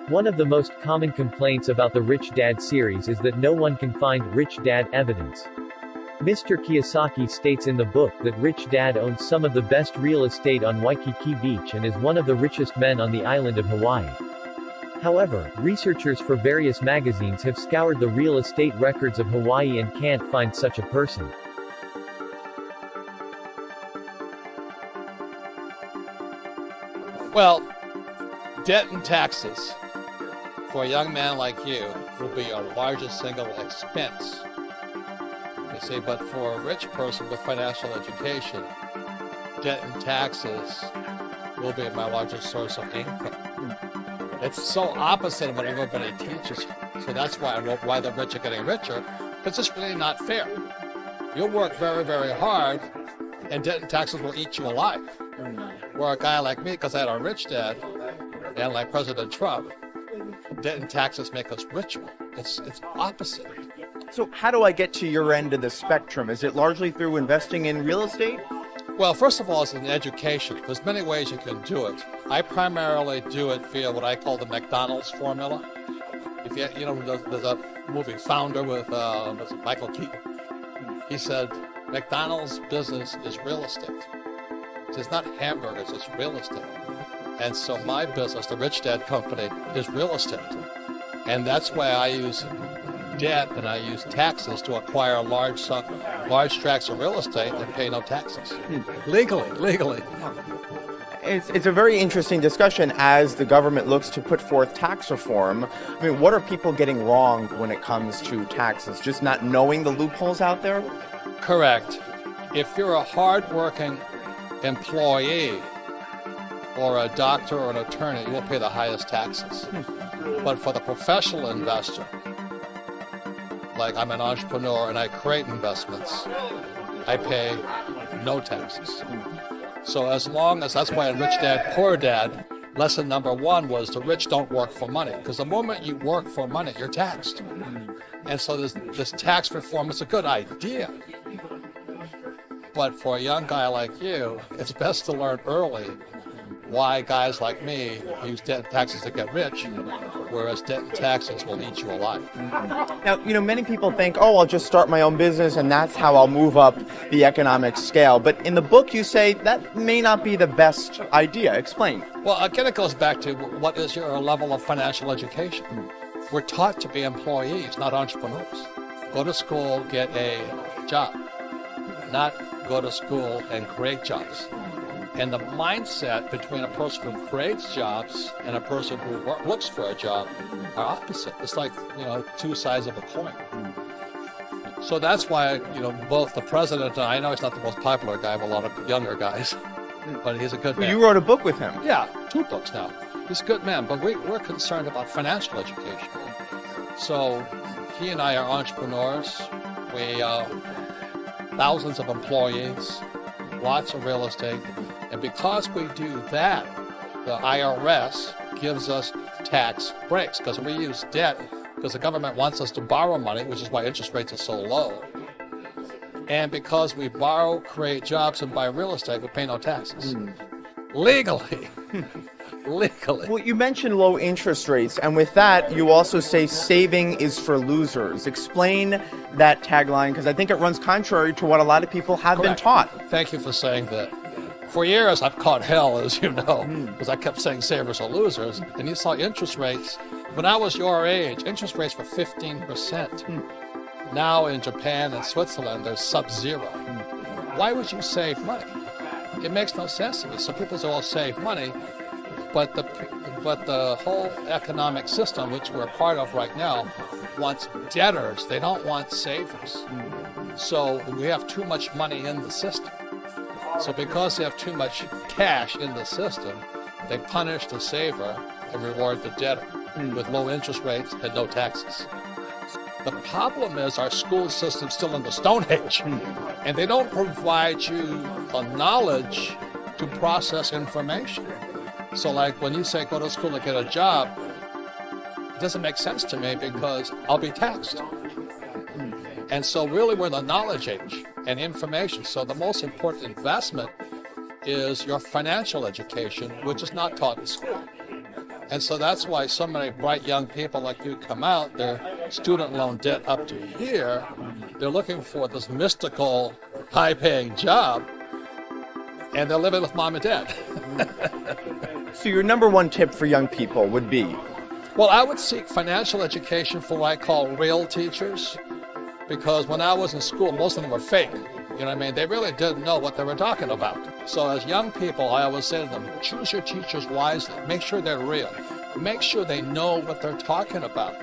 One of the most common complaints about the Rich Dad series is that no one can find Rich Dad evidence. Mr. Kiyosaki states in the book that Rich Dad owns some of the best real estate on Waikiki Beach and is one of the richest men on the island of Hawaii. However, researchers for various magazines have scoured the real estate records of Hawaii and can't find such a person. Well, debt and taxes for a young man like you will be your largest single expense. You see, but for a rich person with financial education, debt and taxes will be my largest source of income. It's so opposite of what everybody teaches. So that's why I wrote Why the Rich Are Getting Richer, because it's really not fair. You'll work very, very hard, and debt and taxes will eat you alive. Where a guy like me, because I had a rich dad, and like President Trump, debt and taxes make us richer. It's opposite. So how do I get to your end of the spectrum? Is it largely through investing in real estate? Well, first of all, it's an education. There's many ways you can do it. I primarily do it via what I call the McDonald's formula. If you know, there's a movie Founder with Michael Keaton. He said, McDonald's business is real estate. It's not hamburgers, it's real estate. And so my business, the Rich Dad Company, is real estate. And that's why I use debt and I use taxes to acquire large tracts of real estate and pay no taxes. Legally. It's a very interesting discussion as the government looks to put forth tax reform. I mean, what are people getting wrong when it comes to taxes? Just not knowing the loopholes out there? Correct. If you're a hardworking employee or a doctor or an attorney, you will pay the highest taxes. But for the professional investor, like I'm an entrepreneur and I create investments, I pay no taxes. So as long as, that's why in Rich Dad, Poor Dad, lesson number one was the rich don't work for money. Because the moment you work for money, you're taxed. And so this tax reform is a good idea. But for a young guy like you, it's best to learn early why guys like me use debt and taxes to get rich, whereas debt and taxes will eat you alive. Now, many people think, oh, I'll just start my own business and that's how I'll move up the economic scale. But in the book, you say that may not be the best idea. Explain. Well, again, it goes back to what is your level of financial education. We're taught to be employees, not entrepreneurs. Go to school, get a job, not go to school and create jobs. And the mindset between a person who creates jobs and a person who looks for a job are opposite. It's like, two sides of a coin. So that's why, both the president and I know he's not the most popular guy with a lot of younger guys, but he's a good man. You wrote a book with him. Yeah, 2 books now. He's a good man, but we're concerned about financial education. So he and I are entrepreneurs. We thousands of employees, lots of real estate. And because we do that, the IRS gives us tax breaks because we use debt because the government wants us to borrow money, which is why interest rates are so low. And because we borrow, create jobs, and buy real estate, we pay no taxes. Legally. Well, you mentioned low interest rates, and with that, you also say saving is for losers. Explain that tagline, because I think it runs contrary to what a lot of people have been taught. Thank you for saying that. For years, I've caught hell, as you know, because I kept saying savers are losers. And you saw interest rates. When I was your age, interest rates were 15%. Now in Japan and Switzerland, they're sub-zero. Why would you save money? It makes no sense to me. So people say, well, save money. But the whole economic system, which we're part of right now, wants debtors. They don't want savers. So we have too much money in the system. So because they have too much cash in the system, they punish the saver and reward the debtor with low interest rates and no taxes. The problem is our school system's still in the Stone Age, and they don't provide you the knowledge to process information. So like when you say go to school and get a job, it doesn't make sense to me because I'll be taxed. And so really we're in the knowledge age and information. So the most important investment is your financial education, which is not taught in school. And so that's why so many bright young people like you come out, their student loan debt up to here, they're looking for this mystical, high-paying job, and they're living with mom and dad. So your number one tip for young people would be? Well, I would seek financial education for what I call real teachers, because when I was in school, most of them were fake. You know what I mean? They really didn't know what they were talking about. So as young people, I always say to them, choose your teachers wisely. Make sure they're real. Make sure they know what they're talking about.